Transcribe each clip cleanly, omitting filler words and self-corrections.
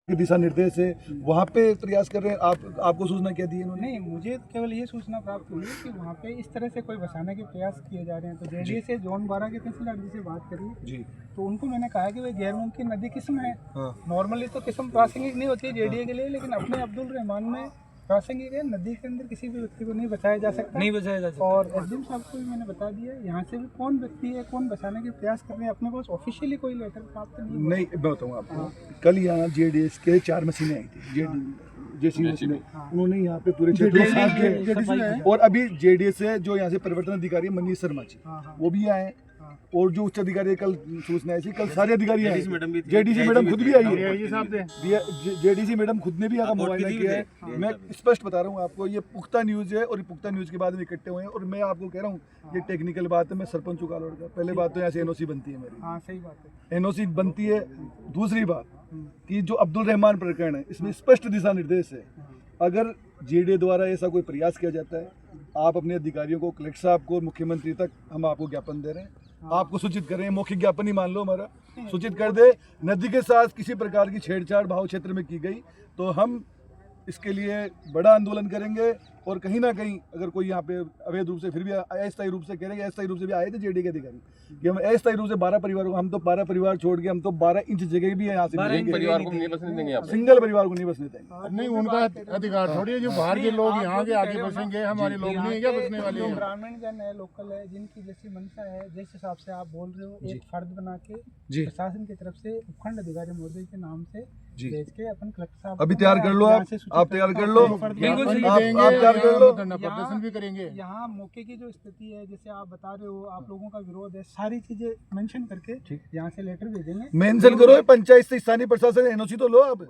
दिशा निर्देश है, वहाँ पे प्रयास कर रहे हैं। आपको सूचना क्या दी इन्होंने? नहीं, मुझे केवल ये सूचना प्राप्त हुई कि वहाँ पे इस तरह से कोई बसाने के प्रयास किए जा रहे हैं। तो जेडीए से जोन 12 के तहसीलदार जी से बात करी जी, तो उनको मैंने कहा कि वे गैर मुमकिन नदी किस्म है। हाँ। नॉर्मली तो किस्म प्रासंगिक नहीं होती है जेडीए के लिए, लेकिन अपने अब्दुल रहमान में प्रासंगिक है। नदी के अंदर किसी भी व्यक्ति को नहीं बचाया जा सकता, नहीं बचाया जा सकता। और एसडीएम साहब को भी मैंने बता दिया यहाँ से भी कौन व्यक्ति है, कौन बचाने के प्रयास कर रहे हैं। अपने पास ऑफिशियली कोई लेटर प्राप्त नहीं हुआ। नहीं, मैं बताऊँ आपको, कल यहाँ जेडीएस के 4 मशीनें आई थी, जेसीबी मशीनें, उन्होंने यहाँ पे पूरे क्षेत्र में साफ किए। और अभी जेडीएस से जो यहाँ से परिवर्तन अधिकारी मनीष शर्मा जी, वो भी आए, और जो उच्च अधिकारी कल सूचना आई थी, कल सारे अधिकारी आए। जेडीसी मैडम खुद भी आई है, जेडीसी मैडम खुद ने भी यहाँ का मुआयना किया है। मैं स्पष्ट बता रहा हूँ आपको, ये पुख्ता न्यूज़ है, और पुख्ता न्यूज़ के बाद में इकट्ठे हुए हैं। और मैं आपको कह रहा हूँ, ये टेक्निकल बात है। मैं सरपंच हूँ कालोड़ का। पहले बात तो यहाँ से एनओसी बनती है मेरी। हाँ, सही बात है, एनओसी बनती है। दूसरी बात कि जो अब्दुल रहमान प्रकरण है, इसमें स्पष्ट दिशा निर्देश है, अगर जेडीए द्वारा ऐसा कोई प्रयास किया जाता है, आप अपने अधिकारियों को, कलेक्टर साहब को, मुख्यमंत्री तक हम आपको ज्ञापन दे रहे हैं। आपको सूचित करें, मौखिक ज्ञापन ही मान लो हमारा, सूचित कर दे। नदी के साथ किसी प्रकार की छेड़छाड़ भाव क्षेत्र में की गई तो हम इसके लिए बड़ा आंदोलन करेंगे। और कहीं ना कहीं अगर कोई यहाँ पे अवैध रूप से, फिर भी अस्थायी रूप से कह रहे हैं, अस्थायी रूप से भी आए थे जेडीए के अधिकारी कि हम अस्थायी रूप से 12 परिवारों को, हम तो 12 परिवार छोड़ के हम तो 12 इंच जगह भी यहाँ से परिवार को नहीं बसने देंगे आप? सिंगल परिवार को नहीं बसने देंगे। नहीं, उनका अधिकार थोड़ी है। जो बाहर के लोग यहाँ के आगे बसेंगे, हमारे लोग नहीं है क्या बसने वाले? जो ग्रामीण जन है, लोकल है, जिनकी जैसी मंशा है, जिस हिसाब से आप बोल रहे हो, एक फर्द बना के प्रशासन की तरफ से उपखंड अधिकारी महोदय के नाम से भेज के अपन कलेक्टर साहब अभी तैयार कर लो, आप तैयार कर लो, आप तैयार कर लो। प्रदर्शन भी करेंगे। यहाँ मौके की जो स्थिति है, जैसे आप बता रहे हो, आप लोगों का विरोध है, सारी चीजें मेंशन करके यहाँ से लेटर भेजेंगे। मेंशन करो, पंचायत से स्थानीय प्रशासन एनओसी तो लो आप।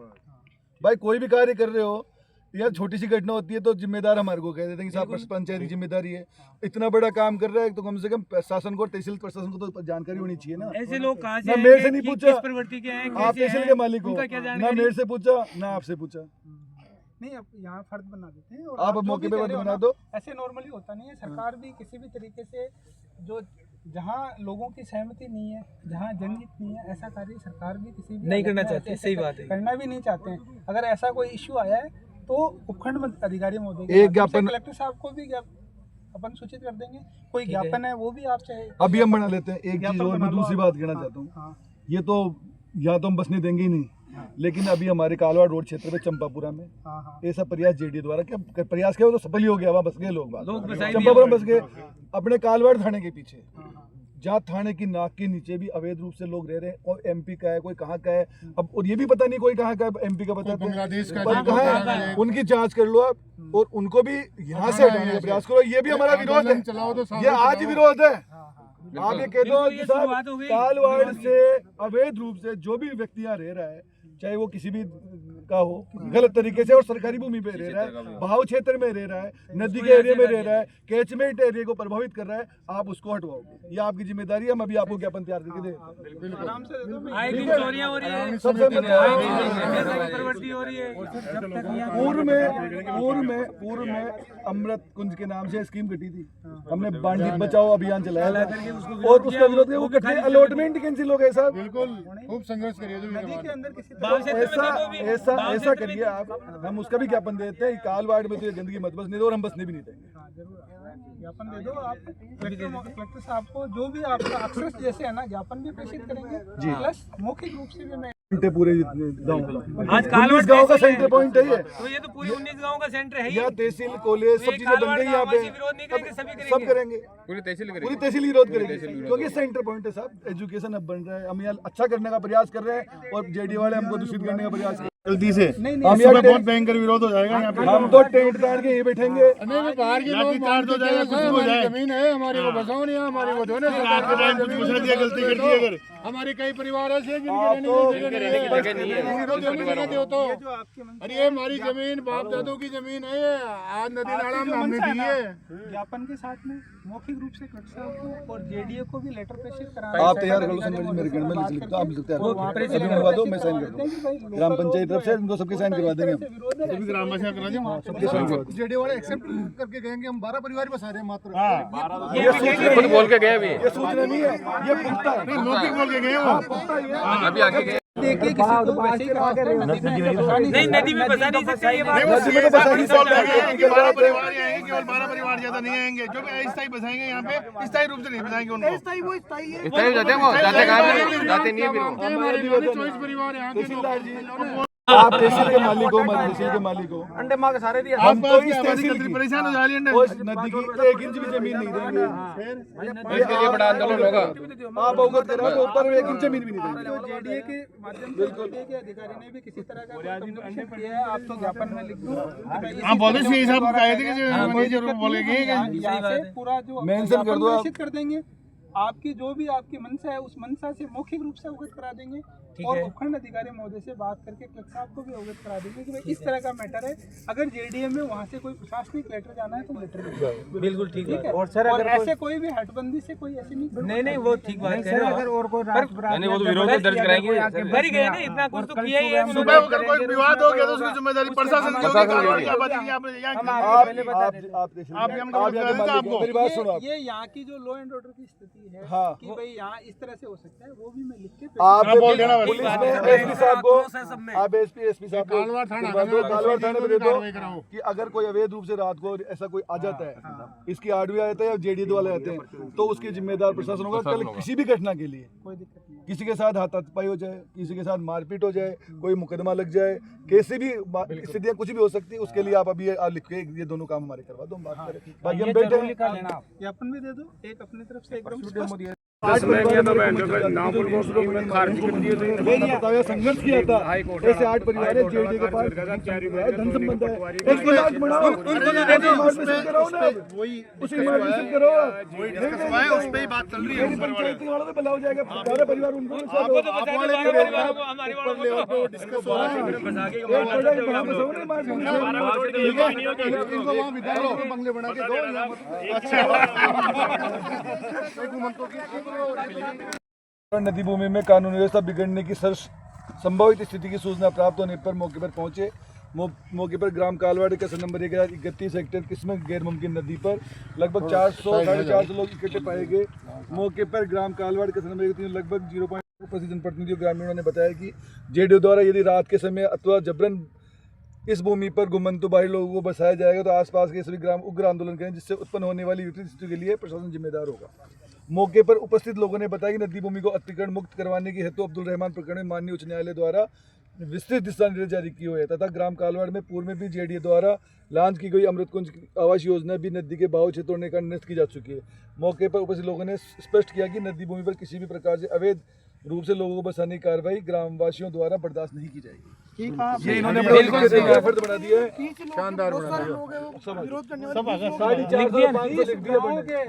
भाई कोई भी कार्य कर रहे हो यार, छोटी सी घटना होती है तो जिम्मेदार हमारे को कह देते हैं कि साहब पंचायत की जिम्मेदारी है। इतना बड़ा काम कर रहा है तो कम से कम प्रशासन को, तहसील प्रशासन को तो जानकारी होनी चाहिए ना। ऐसे लोग कहाँ से ना मेरे से नहीं पूछा, प्रवृत्ति के हैं, आप तहसील के मालिक हो, ना मेरे से पूछा ना आपसे पूछा। नहीं, अब यहाँ फर्द बना देते हैं और आप मौके पे बना दो। ऐसे नॉर्मली होता नहीं है। सरकार भी किसी भी तरीके से जो जहाँ लोगों की सहमति नहीं है, जहाँ जनहित नहीं है, ऐसा कार्य सरकार भी किसी भी नहीं करना चाहती। सही बात है, करना भी नहीं चाहते हैं। अगर ऐसा कोई इश्यू आया है तो उपखंड अधिकारी महोदय एक ज्ञापन, कलेक्टर साहब को भी अपन सूचित कर देंगे। कोई ज्ञापन है वो भी आप चाहे अभी हम बना लेते हैं। एक चीज और मैं दूसरी बात कहना चाहता हूँ, ये तो यहाँ तो हम बसने देंगे ही नहीं, लेकिन अभी हमारे कालवाड़ रोड क्षेत्र में चंपापुरा में ऐसा प्रयास जेडीए द्वारा क्या प्रयास किया, वो तो सफल ही हो गया। वहाँ बस गए लोग चंपापुरा बस गए। अपने कालवाड़ थाने के पीछे, जहाँ थाने की नाक के नीचे भी अवैध रूप से लोग रह रहे हैं, और एमपी का है, कोई कहाँ का है, अब और ये भी पता नहीं कोई कहाँ का है, एमपी का बताते हैं कहाँ है, उनकी जांच कर लो आप, और उनको भी यहाँ से हटाने का प्रयास करो। ये भी हमारा विरोध है, ये आज विरोध है। आप ये कह दो कि साहब कालवाड़ से अवैध रूप से जो भी व्यक्ति यहाँ रह रहा है, चाहे वो किसी भी का हो, गलत तरीके से और सरकारी भूमि पे रह रहा है, बहाव क्षेत्र में रह रहा है, नदी के एरिया में रह रहा है, कैचमेंट एरिया को प्रभावित कर रहा है, आप उसको हटवाओगे। ये आपकी जिम्मेदारी है। हम अभी आपको ज्ञापन तैयार करके दे पूर्व में अमृत कुंज के नाम से स्कीम कटी थी, हमने बांडी बचाओ अभियान चलाया था, और उसका विरोध किया। वो कटे अलॉटमेंट कैंसिल हो गए साहब। बिल्कुल, खूब संघर्ष करिए। ऐसा करिए आप, हम उसका भी ज्ञापन देते हैं। कालवाड़ में तो ये गंदगी मत बसने दो, और हम बसने भी नहीं देंगे। ज्ञापन दे दो आप कलेक्टर साहब को, जो भी आपका अक्सर जैसे है ना, ज्ञापन भी प्रेषित करेंगे, प्लस मौखिक रूप से भी मैं पूरे गाँव, आज कालवाड़ गाँव का सेंटर पॉइंट है ये, तो ये तो पूरी 19 गाँव का सेंटर है। यहाँ तहसील, कॉलेज, सब चीजें बन गई यहाँ पे। विरोध नहीं करेंगे, सब करेंगे, पूरी तहसील विरोध करेगी, क्योंकि सेंटर पॉइंट है साहब। एजुकेशन अब बन रहा है, हम यहाँ अच्छा करने का प्रयास कर रहे हैं, और जेडीए वाले हमको दूषित करने का प्रयास कर गलती से हम यहाँ बहुत भयंकर विरोध हो जाएगा यहाँ पे। हम तो टेंट तार के यहीं बैठेंगे। नहीं, बाहर के लोग चार्ज हो जाएगा, कुछ हो जाए। जमीन है हमारी, को बसाओ नहीं, हमारी को दो ना। गलती कर दी अगर हमारे कई परिवार ऐसे हैं जिनके रहने की तो, अरे ये हमारी जमीन बाप दादों की जमीन है, ये आज नदी नाला में हमने दी है। ज्ञापन के साथ में मौखिक रूप से कलेक्टर साहब को और जेडीए को भी लेटर प्रेषित कराना। आप तैयार कर लो संजय जी, मेरे गण में लिख लो, आप लिखते हैं, मंगवा दो, मैं साइन कर दूँ। ग्राम पंचायत तरफ से इनको सबके साइन करवा देंगे हम, ग्राम पंचायत करा देंगे, सबके साइन करवा देंगे। जेडीए वाले एक्सेप्ट करके कहेंगे हम 12 परिवार बसा रहे हैं मात्र। बोल के गए अभी, ये सूचना नहीं है, ये पुख्ता है। मौखिक बोल के गए, अभी आगे गए। देखिए किसी को वैसे ही रहा करें, नहीं नदी में बसा नहीं सकते ये बात। नहीं, वो सीधे साफ नहीं बोल रहे हैं कि 12 परिवार ही आएंगे, केवल 12 परिवार ज्यादा नहीं आएंगे। जो भी अस्थायी बसाएंगे यहाँ पे, स्थायी रूप से नहीं बसाएंगे उनको। स्थायी वो स्थायी है। जाते नहीं है फिर वो। हमारे 24 परिवार यहाँ के लोग। आप तहसील के मालिक हो, मत तहसील के मालिक हो, अंडे माँ के सारे दिए। हम तो इस तहसील की परेशान हो जा रही है। उस नदी की 1 इंच भी जमीन नहीं देंगे। इसके लिए बड़ा आंदोलन होगा। आप अवगत करा तो ऊपर 1 इंच जमीन भी नहीं देंगे। तो जेडीए के माध्यम से जेडीए के अधिकारी ने भी किसी तरह का कम्युनिकेशन किया है। आप तो ज्ञापन में लिख दो। हाँ बोले सी साहब कहे थे कि मैनेजर बोलेंगे यहाँ से पूरा जो मेंशन कर दो आप। घोषित कर देंगे। आपकी जो भी आपकी मंशा है उस मंशा से मौखिक रूप से अवगत करा देंगे और उपखंड अधिकारी महोदय से बात करके कलेक्टर साहब को भी अवगत करा देंगे कि भाई इस तरह का मैटर है। अगर जेडीए में वहाँ से कोई प्रशासनिक लेटर जाना है तो लेटर बिल्कुल ठीक है। और सर अगर ऐसे कोई भी हटबंदी से कोई ऐसी नहीं वो ठीक बात है। अगर और कोई नहीं वो तो विरोध दर्ज कराएंगे। भर ही गए ना, इतना कुछ तो किया ही है। सुबह अगर कोई विवाद हो गया तो उसकी जिम्मेदारी प्रशासन की होगी। मेरी बात सुनो आप। ये यहाँ की जो लॉ एंड ऑर्डर की स्थिति है हाँ। कि भाई यहाँ इस तरह से हो सकता है, वो भी मैं लिख के आप बोल देना पुलिस में एसपी साहब को, आप एसपी साहब को कालवाड़ थाना कालवाड़ थाने पे दे दो कार्रवाई कराओ। कि अगर कोई अवैध रूप से रात को ऐसा कोई आ जाता है, इसकी आरडीओ आ जाता है या जेडीए वाले आते हैं, तो उसकी जिम्मेदार प्रशासन होगा। कल किसी भी घटना के लिए कोई दिक्कत नहीं। किसी के साथ हाथापाई हो जाए, किसी के साथ मारपीट हो जाए, कोई मुकदमा लग जाए, कैसी भी स्थितियां कुछ भी हो सकती है, उसके लिए आप अभी लिख के ये दोनों काम हमारे करवा दो, हम बात करें। बाकी हम बैठे हैं। ज्ञापन भी दे दो एक अपनी तरफ से एकदम संघर्ष किया था। ऐसे 8 परिवार है जेडीए के पास धन संबंध है। उसको लाज बढ़ाओ, उसी मार्गदर्शन करो। उस पे ही बात चल रही है। पंचायती वालों से भला हो जाएगा। 12 परिवार उनको आपको तो बचा दो, हमारे वालों को डिस्कस हो रहा है। बंगले बना के दो। नदी भूमि में कानून व्यवस्था बिगड़ने की संभावित स्थिति की सूचना प्राप्त होने पर मौके पर पहुंचे। मौके पर ग्राम कालवाड़ के नंबर 1031 हेक्टेयर किस्मत गैर मुमकिन नदी पर लगभग 400-450 लोग इकट्ठे पाए गए। मौके पर ग्राम कालवाड़ के नंबर 31 लगभग 0.5 उपस्थित जनप्रतिनिधियों ग्रामीणों ने बताया कि जेडीओ द्वारा यदि रात के समय अथवा जबरन इस भूमि पर गुमंतु बाहरी लोगों को बसाया जाएगा तो आसपास के सभी ग्राम उग्र आंदोलन करें, जिससे उत्पन्न होने वाली विपरीत स्थिति के लिए प्रशासन जिम्मेदार होगा। मौके पर उपस्थित लोगों ने बताया कि नदी भूमि को अतिक्रमण मुक्त करवाने की हेतु अब्दुल रहमान प्रकरण में माननीय उच्च न्यायालय द्वारा विस्तृत दिशा निर्देश जारी किए हुए तथा ग्राम कालवाड़ में पूर्व में भी जेडीए द्वारा लॉन्च की गई अमृत कुंज आवास योजना भी नदी के बहाव क्षेत्रों ने निरस्त की जा चुकी है। मौके पर उपस्थित लोगों ने स्पष्ट किया कि नदी भूमि पर किसी भी प्रकार से अवैध रूप से लोगों को बसाने की कार्रवाई ग्रामवासियों द्वारा बर्दाश्त नहीं की जाएगी। ये इन्होंने फर्ज बना दिया है, शानदार बना दिया।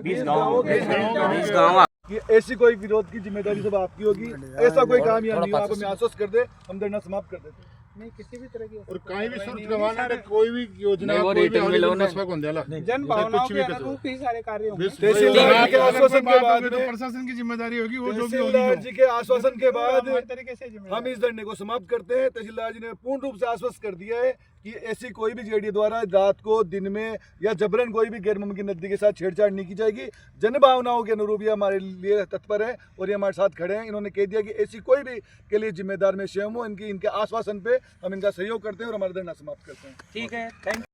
20 गाँव कि ऐसी कोई विरोध की जिम्मेदारी सब आपकी होगी। ऐसा कोई काम यहाँ नहीं, आप हमें आश्वस्त कर दे, हम धरना समाप्त कर देते। नहीं किसी भी तरह की और कहीं भी शर्त गवाना है, कोई भी योजना कोई भी जन भावनाओं के अनुरूप ही सारे कार्य होंगे। तहसीलदार के आश्वासन के बाद में प्रशासन की जिम्मेदारी होगी, वो जो भी तहसीलदार जी के आश्वासन के बाद तरीके से हम इस धरने को समाप्त करते हैं। तहसीलदार जी ने पूर्ण रूप से आश्वस्त कर दिया है कि ऐसी कोई भी जेडीए द्वारा रात को दिन में या जबरन कोई भी गैर मुमकिन नदी के साथ छेड़छाड़ नहीं की जाएगी। जन भावनाओं के अनुरूप ये हमारे लिए तत्पर है और ये हमारे साथ खड़े हैं। इन्होंने कह दिया कि ऐसी कोई भी के लिए जिम्मेदार मैं स्वयं हूँ। इनके आश्वासन पे हम इनका सहयोग करते हैं और हमारा धरना समाप्त करते हैं। ठीक है, थैंक यू।